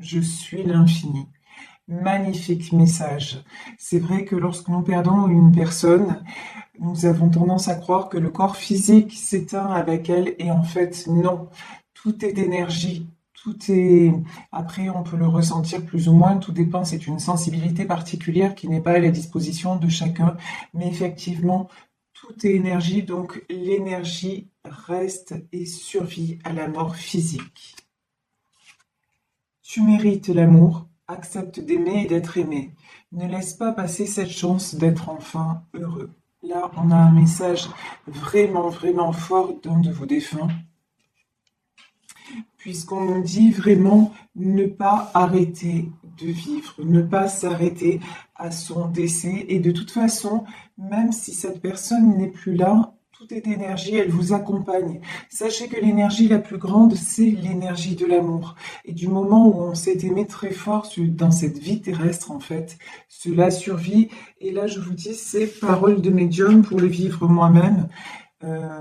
je suis l'infini. Magnifique message. C'est vrai que lorsque nous perdons une personne, nous avons tendance à croire que le corps physique s'éteint avec elle et en fait non. Tout est énergie. Tout est... Après, on peut le ressentir plus ou moins, tout dépend, c'est une sensibilité particulière qui n'est pas à la disposition de chacun. Mais effectivement, tout est énergie, donc l'énergie reste et survit à la mort physique. Tu mérites l'amour, accepte d'aimer et d'être aimé. Ne laisse pas passer cette chance d'être enfin heureux. Là, on a un message vraiment, vraiment fort d'un de vos défunts, puisqu'on nous dit vraiment ne pas arrêter de vivre, ne pas s'arrêter à son décès. Et de toute façon, même si cette personne n'est plus là, tout est énergie, elle vous accompagne. Sachez que l'énergie la plus grande, c'est l'énergie de l'amour. Et du moment où on s'est aimé très fort dans cette vie terrestre, en fait, cela survit. Et là, je vous dis, c'est parole de médium pour le vivre moi-même.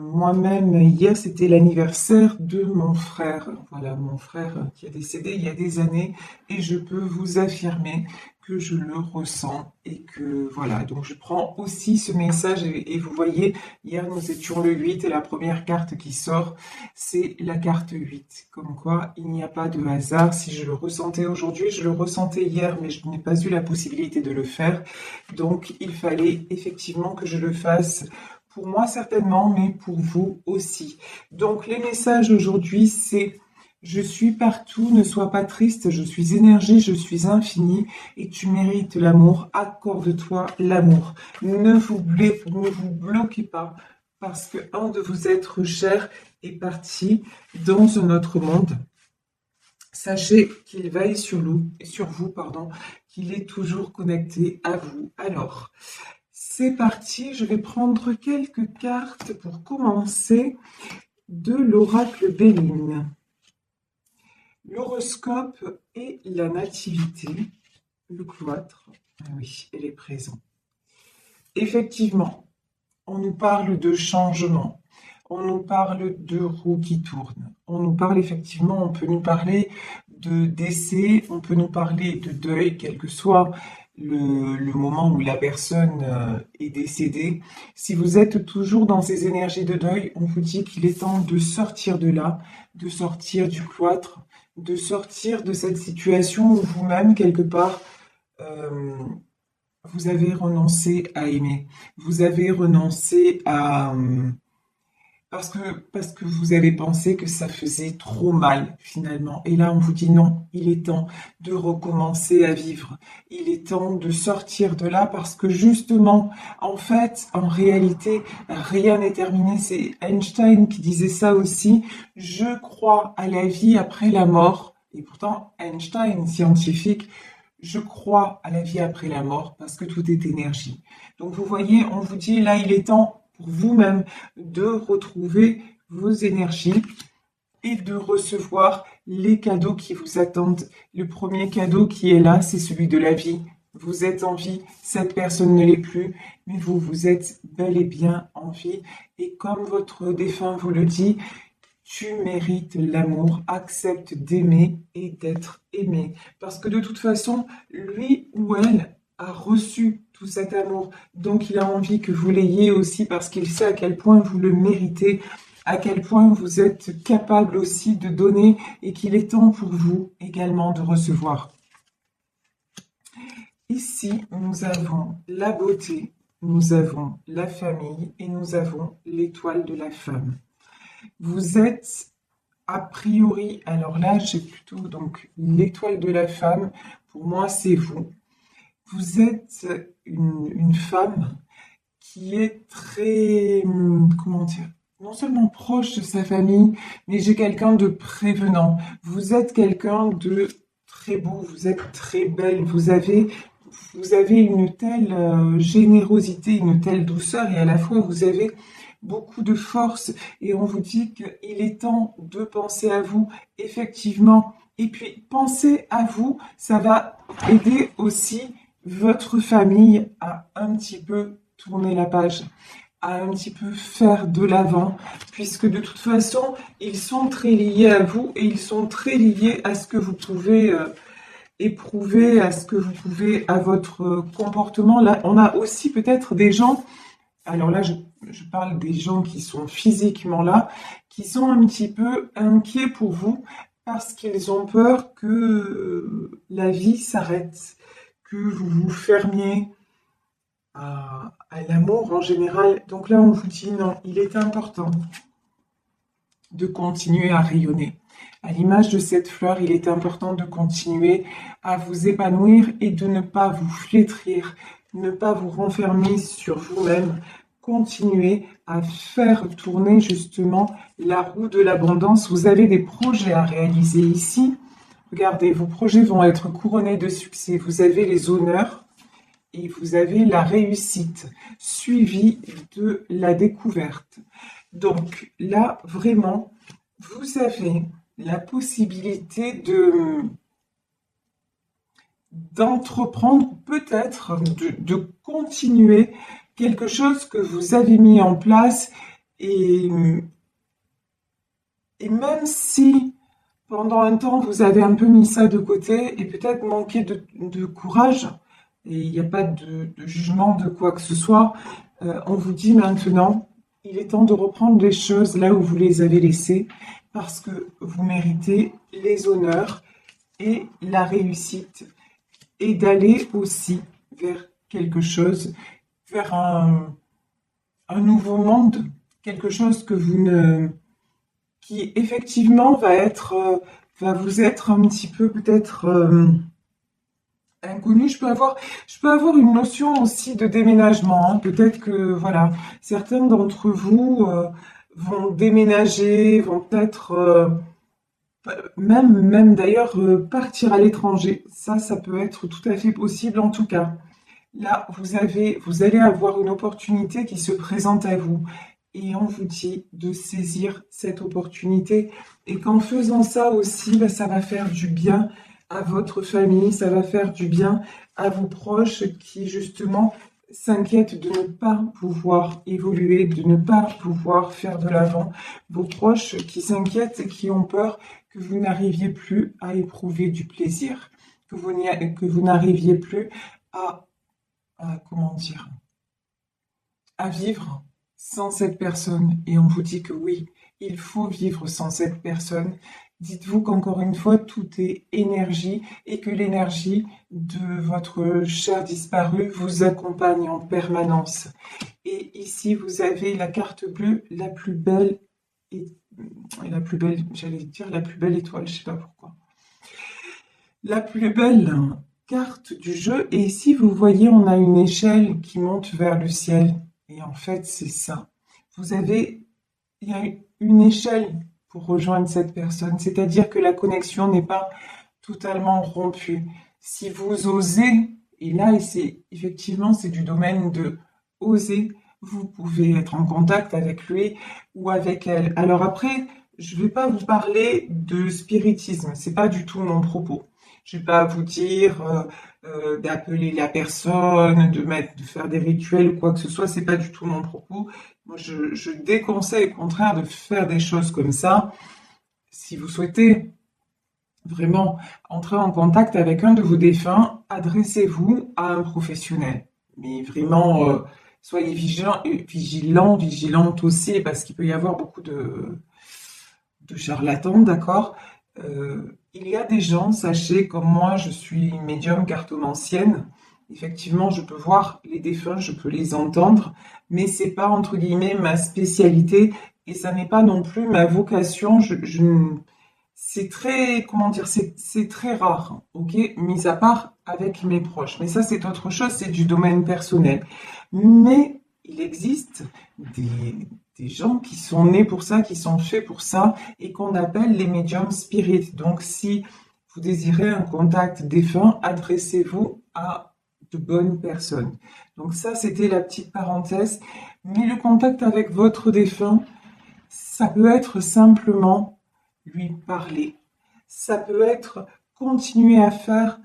Moi-même, hier, c'était l'anniversaire de mon frère. Voilà, mon frère qui est décédé il y a des années. Et je peux vous affirmer que je le ressens et que voilà. Donc, je prends aussi ce message et vous voyez, hier, nous étions le 8 et la première carte qui sort, c'est la carte 8. Comme quoi, il n'y a pas de hasard. Si je le ressentais aujourd'hui, je le ressentais hier, mais je n'ai pas eu la possibilité de le faire. Donc, il fallait effectivement que je le fasse pour moi certainement, mais pour vous aussi. Donc les messages aujourd'hui, c'est je suis partout, ne sois pas triste, je suis énergie, je suis infini et tu mérites l'amour, accorde-toi l'amour. Ne vous bloquez pas parce que un de vos êtres chers est parti dans un autre monde. Sachez qu'il veille sur vous, pardon, qu'il est toujours connecté à vous. Alors, c'est parti, je vais prendre quelques cartes pour commencer de l'oracle Béline. L'horoscope et la nativité, le cloître, oui, elle est présente. Effectivement, on nous parle de changement, on nous parle de roues qui tournent, on nous parle effectivement, on peut nous parler de décès, on peut nous parler de deuil, quel que soit le moment où la personne est décédée. Si vous êtes toujours dans ces énergies de deuil, on vous dit qu'il est temps de sortir de là, de sortir du cloître, de sortir de cette situation où vous-même, quelque part, euh, vous avez renoncé à aimer, vous avez renoncé à... parce que vous avez pensé que ça faisait trop mal finalement. Et là, on vous dit non, il est temps de recommencer à vivre. Il est temps de sortir de là parce que justement, en fait, en réalité, rien n'est terminé. C'est Einstein qui disait ça aussi. Je crois à la vie après la mort. Et pourtant, Einstein, scientifique, je crois à la vie après la mort parce que tout est énergie. Donc vous voyez, on vous dit là, il est temps pour vous-même de retrouver vos énergies et de recevoir les cadeaux qui vous attendent. Le premier cadeau qui est là, c'est celui de la vie. Vous êtes en vie, cette personne ne l'est plus, mais vous, vous êtes bel et bien en vie. Et comme votre défunt vous le dit, tu mérites l'amour, accepte d'aimer et d'être aimé. Parce que de toute façon, lui ou elle a reçu tout cet amour. Donc il a envie que vous l'ayez aussi parce qu'il sait à quel point vous le méritez, à quel point vous êtes capable aussi de donner et qu'il est temps pour vous également de recevoir. Ici, nous avons la beauté, nous avons la famille et nous avons l'étoile de la femme. Vous êtes a priori, alors là, j'ai plutôt donc l'étoile de la femme. Pour moi, c'est vous. Vous êtes une femme qui est très, comment dire, non seulement proche de sa famille, mais j'ai quelqu'un de prévenant. Vous êtes quelqu'un de très beau, vous êtes très belle, vous avez une telle générosité, une telle douceur, et à la fois vous avez beaucoup de force, et on vous dit qu'il est temps de penser à vous, effectivement. Et puis, penser à vous, ça va aider aussi votre famille à un petit peu tourner la page, à un petit peu faire de l'avant, puisque de toute façon, ils sont très liés à vous et ils sont très liés à ce que vous pouvez éprouver, à ce que vous pouvez, à votre comportement. Là, on a aussi peut-être des gens, alors là, je parle des gens qui sont physiquement là, qui sont un petit peu inquiets pour vous parce qu'ils ont peur que la vie s'arrête, que vous vous fermiez à l'amour en général. Donc là, on vous dit non, il est important de continuer à rayonner. À l'image de cette fleur, il est important de continuer à vous épanouir et de ne pas vous flétrir, ne pas vous renfermer sur vous-même. Continuez à faire tourner justement la roue de l'abondance. Vous avez des projets à réaliser ici. Regardez, vos projets vont être couronnés de succès. Vous avez les honneurs et vous avez la réussite, suivie de la découverte. Donc là, vraiment, vous avez la possibilité d'entreprendre, peut-être de continuer quelque chose que vous avez mis en place et, et même si pendant un temps vous avez un peu mis ça de côté et peut-être manqué de courage, et il n'y a pas de jugement de quoi que ce soit, on vous dit maintenant, il est temps de reprendre les choses là où vous les avez laissées parce que vous méritez les honneurs et la réussite et d'aller aussi vers quelque chose, vers un nouveau monde, quelque chose que vous ne, qui effectivement va vous être un petit peu peut-être inconnu. Je peux avoir une notion aussi de déménagement, hein. Peut-être que voilà, certains d'entre vous vont déménager, vont peut-être même d'ailleurs partir à l'étranger. Ça peut être tout à fait possible en tout cas. Là, vous allez avoir une opportunité qui se présente à vous et on vous dit de saisir cette opportunité et qu'en faisant ça aussi, ben, ça va faire du bien à votre famille, ça va faire du bien à vos proches qui justement s'inquiètent de ne pas pouvoir évoluer, de ne pas pouvoir faire de l'avant, vos proches qui s'inquiètent et qui ont peur que vous n'arriviez plus à éprouver du plaisir, que vous n'arriviez plus à comment dire, à vivre sans cette personne. Et on vous dit que oui, il faut vivre sans cette personne. Dites-vous qu'encore une fois, tout est énergie et que l'énergie de votre cher disparu vous accompagne en permanence. Et ici, vous avez la carte bleue, la plus belle, et la plus belle, j'allais dire la plus belle étoile, je sais pas pourquoi. La plus belle carte du jeu. Et ici, vous voyez, on a une échelle qui monte vers le ciel. Et en fait, c'est ça. Il y a une échelle pour rejoindre cette personne. C'est-à-dire que la connexion n'est pas totalement rompue. Si vous osez, et là, effectivement, c'est du domaine de oser, vous pouvez être en contact avec lui ou avec elle. Alors après, je ne vais pas vous parler de spiritisme. C'est pas du tout mon propos. Je vais pas vous dire d'appeler la personne, de faire des rituels ou quoi que ce soit. C'est pas du tout mon propos. Moi, je déconseille au contraire de faire des choses comme ça. Si vous souhaitez vraiment entrer en contact avec un de vos défunts, adressez-vous à un professionnel. Mais vraiment, soyez vigilantes aussi, parce qu'il peut y avoir beaucoup de charlatans, d'accord? Il y a des gens, sachez, comme moi, je suis médium cartomancienne. Effectivement, je peux voir les défunts, je peux les entendre, mais c'est pas entre guillemets ma spécialité et ça n'est pas non plus ma vocation. C'est très, comment dire, c'est très rare, ok? Mis à part avec mes proches. Mais ça, c'est autre chose, c'est du domaine personnel. Mais il existe des gens qui sont nés pour ça, qui sont faits pour ça, et qu'on appelle les médiums spirites. Donc, si vous désirez un contact défunt, adressez-vous à de bonnes personnes. Donc ça, c'était la petite parenthèse. Mais le contact avec votre défunt, ça peut être simplement lui parler. Ça peut être continuer à faire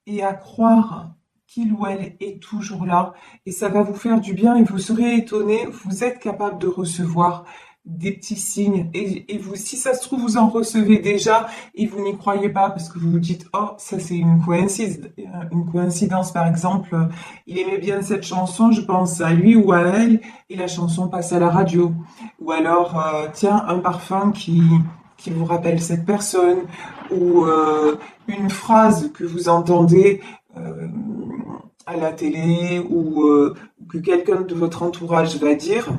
et à croire qu'il ou elle est toujours là et ça va vous faire du bien et vous serez étonné, vous êtes capable de recevoir des petits signes et vous, si ça se trouve, vous en recevez déjà et vous n'y croyez pas parce que vous vous dites, oh, ça c'est une coïncidence par exemple, il aimait bien cette chanson, je pense à lui ou à elle et la chanson passe à la radio. Ou alors, tiens, un parfum qui vous rappelle cette personne ou une phrase que vous entendez euh, à la télé ou que quelqu'un de votre entourage va dire.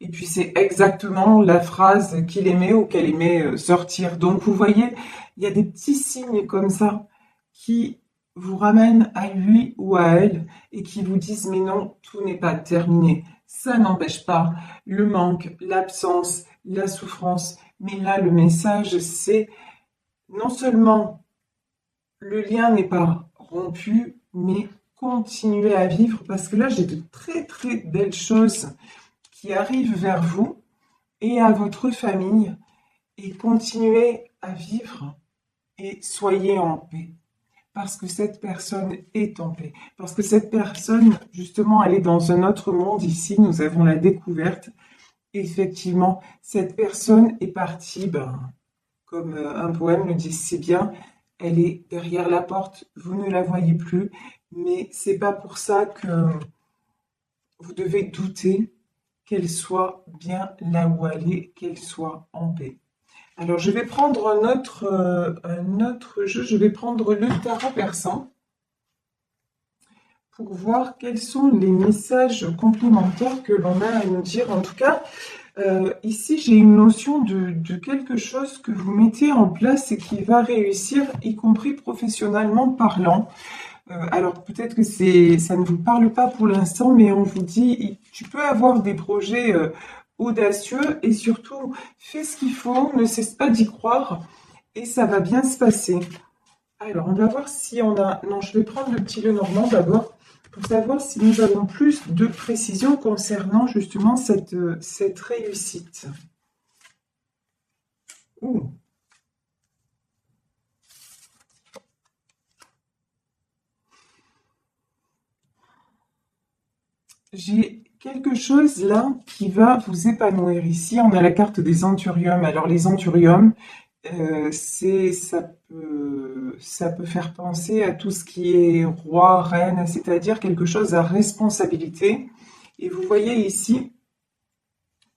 Et puis c'est exactement la phrase qu'il aimait ou qu'elle aimait sortir. Donc vous voyez, il y a des petits signes comme ça qui vous ramènent à lui ou à elle et qui vous disent mais non, tout n'est pas terminé. Ça n'empêche pas le manque, l'absence, la souffrance. Mais là, le message, c'est non seulement le lien n'est pas rompu, mais continuez à vivre parce que là, j'ai de très très belles choses qui arrivent vers vous et à votre famille et continuez à vivre et soyez en paix. Parce que cette personne est en paix. Parce que cette personne, justement, elle est dans un autre monde. Ici, nous avons la découverte. Effectivement, cette personne est partie, comme un poème le dit si bien, elle est derrière la porte, vous ne la voyez plus, mais c'est pas pour ça que vous devez douter qu'elle soit bien là où elle est, qu'elle soit en paix. Alors, je vais prendre un autre jeu, je vais prendre le tarot persan pour voir quels sont les messages complémentaires que l'on a à nous dire. En tout cas, ici, j'ai une notion de quelque chose que vous mettez en place et qui va réussir, y compris professionnellement parlant. Alors peut-être que ça ne vous parle pas pour l'instant, mais on vous dit, tu peux avoir des projets audacieux et surtout, fais ce qu'il faut, ne cesse pas d'y croire et ça va bien se passer. Alors, on va voir si on a... Non, je vais prendre le petit Lenormand d'abord pour savoir si nous avons plus de précision concernant justement cette réussite. Ouh. J'ai quelque chose là qui va vous épanouir. Ici, on a la carte des anthuriums. Alors, les anthuriums, ça peut faire penser à tout ce qui est roi, reine, c'est-à-dire quelque chose à responsabilité. Et vous voyez ici,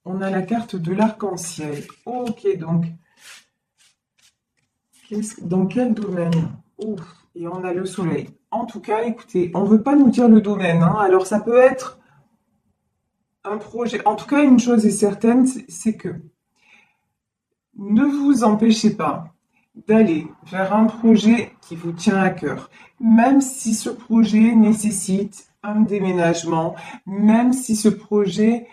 on a la carte de l'arc-en-ciel. Ok, donc, dans quel domaine? Ouf, et on a le soleil. En tout cas, écoutez, on ne veut pas nous dire le domaine, hein. Alors, ça peut être un projet. En tout cas, une chose est certaine, c'est que ne vous empêchez pas d'aller vers un projet qui vous tient à cœur, même si ce projet nécessite un déménagement, même si ce projet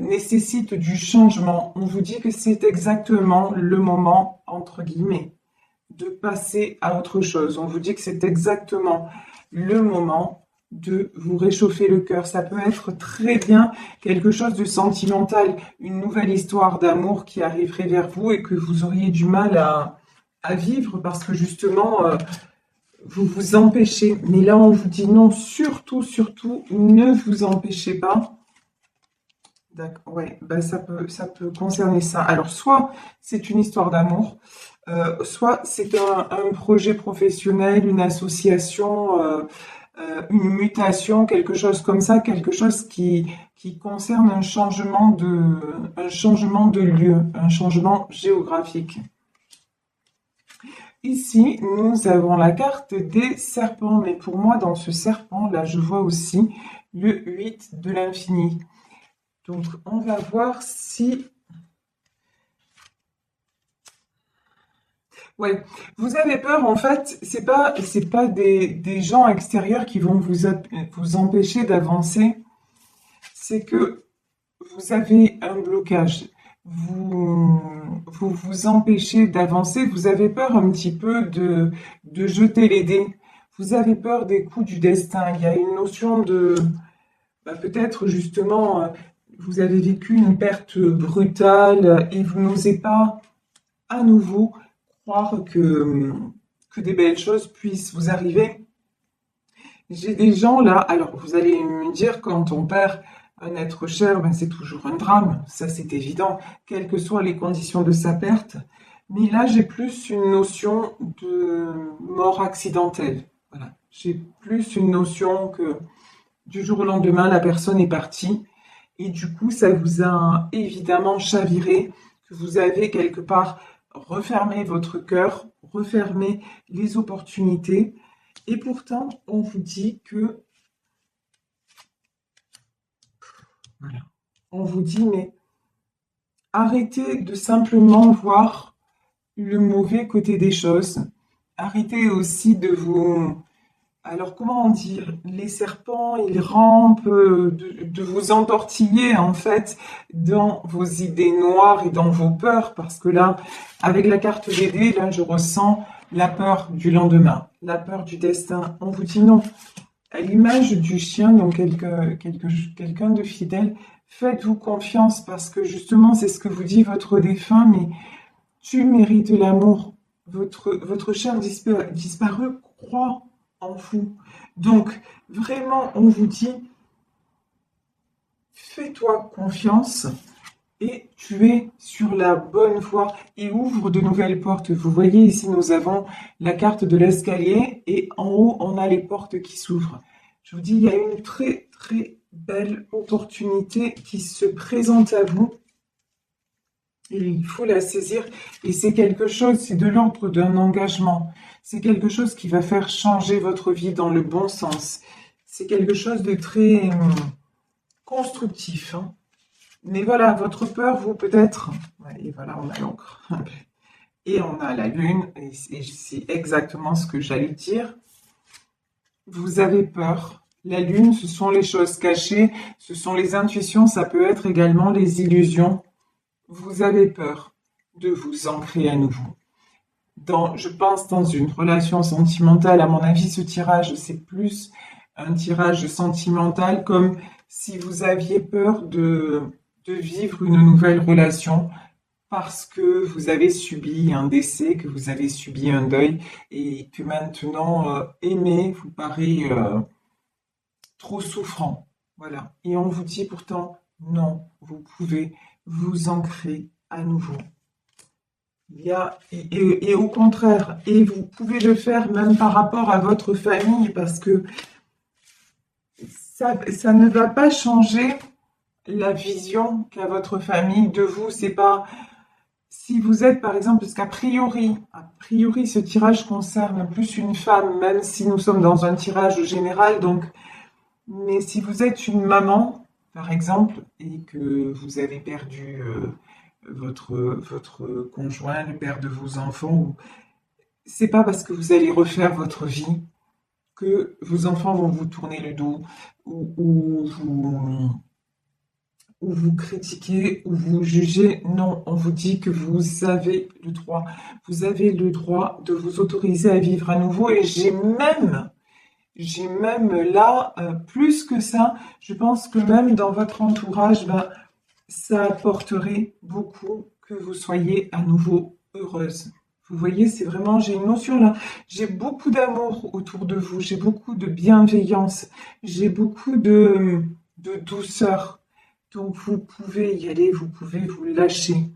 nécessite du changement. On vous dit que c'est exactement le moment, entre guillemets, de passer à autre chose. On vous dit que c'est exactement le moment de vous réchauffer le cœur. Ça peut être très bien quelque chose de sentimental, une nouvelle histoire d'amour qui arriverait vers vous et que vous auriez du mal à vivre parce que justement, vous vous empêchez. Mais là, on vous dit non, surtout, surtout, ne vous empêchez pas. D'accord, ouais, ben ça peut concerner ça. Alors, soit c'est une histoire d'amour, soit c'est un projet professionnel, une association, une mutation, quelque chose comme ça, quelque chose qui concerne un changement de lieu, un changement géographique. Ici, nous avons la carte des serpents, mais pour moi, dans ce serpent, là, je vois aussi le 8 de l'infini. Donc, on va voir si... Ouais, vous avez peur, en fait, c'est pas des gens extérieurs qui vont vous empêcher d'avancer, c'est que vous avez un blocage. Vous empêchez d'avancer, vous avez peur un petit peu de jeter les dés. Vous avez peur des coups du destin. Il y a une notion de, peut-être justement, vous avez vécu une perte brutale et vous n'osez pas à nouveau croire que des belles choses puissent vous arriver. J'ai des gens là, alors vous allez me dire, quand on perd un être cher, ben c'est toujours un drame, ça c'est évident, quelles que soient les conditions de sa perte. Mais là, j'ai plus une notion de mort accidentelle. Voilà. J'ai plus une notion que du jour au lendemain, la personne est partie. Et du coup, ça vous a évidemment chaviré, que vous avez quelque part refermé votre cœur, refermé les opportunités. Et pourtant, on vous dit que, voilà, on vous dit, mais arrêtez de simplement voir le mauvais côté des choses. Arrêtez aussi de vous... Alors, comment dire? Les serpents, ils rampent, de vous entortiller, en fait, dans vos idées noires et dans vos peurs, parce que là, avec la carte des dés, là, je ressens la peur du lendemain, la peur du destin. On vous dit non. À l'image du chien, donc quelqu'un de fidèle, faites-vous confiance, parce que justement, c'est ce que vous dit votre défunt, mais tu mérites l'amour. Votre chien disparu croit en vous. Donc, vraiment, on vous dit, fais-toi confiance et tu es sur la bonne voie et ouvre de nouvelles portes. Vous voyez ici, nous avons la carte de l'escalier et en haut, on a les portes qui s'ouvrent. Je vous dis, il y a une très, très belle opportunité qui se présente à vous. Et il faut la saisir et c'est quelque chose, c'est de l'ordre d'un engagement. C'est quelque chose qui va faire changer votre vie dans le bon sens. C'est quelque chose de très constructif, hein. Mais voilà, votre peur, vous peut-être, ouais, et voilà, on a l'encre. Et on a la lune, et c'est exactement ce que j'allais dire. Vous avez peur. La lune, ce sont les choses cachées, ce sont les intuitions, ça peut être également les illusions. Vous avez peur de vous ancrer à nouveau. Je pense dans une relation sentimentale, à mon avis, ce tirage, c'est plus un tirage sentimental, comme si vous aviez peur de vivre une nouvelle relation parce que vous avez subi un décès, que vous avez subi un deuil et que maintenant aimer vous paraît trop souffrant. Voilà. Et on vous dit pourtant non, vous pouvez vous ancrer à nouveau. Et au contraire, et vous pouvez le faire même par rapport à votre famille, parce que ça ne va pas changer la vision qu'a votre famille de vous. C'est pas si vous êtes par exemple, parce qu'a priori, ce tirage concerne plus une femme, même si nous sommes dans un tirage général. Donc, mais si vous êtes une maman, par exemple, et que vous avez perdu votre conjoint, le père de vos enfants, c'est pas parce que vous allez refaire votre vie que vos enfants vont vous tourner le dos ou vous critiquer ou vous juger. Non, on vous dit que vous avez le droit. Vous avez le droit de vous autoriser à vivre à nouveau. Et j'ai même là, plus que ça, je pense que même dans votre entourage, ben, ça apporterait beaucoup que vous soyez à nouveau heureuse. Vous voyez, c'est vraiment, j'ai une notion là, j'ai beaucoup d'amour autour de vous, j'ai beaucoup de bienveillance, j'ai beaucoup de douceur. Donc vous pouvez y aller, vous pouvez vous lâcher.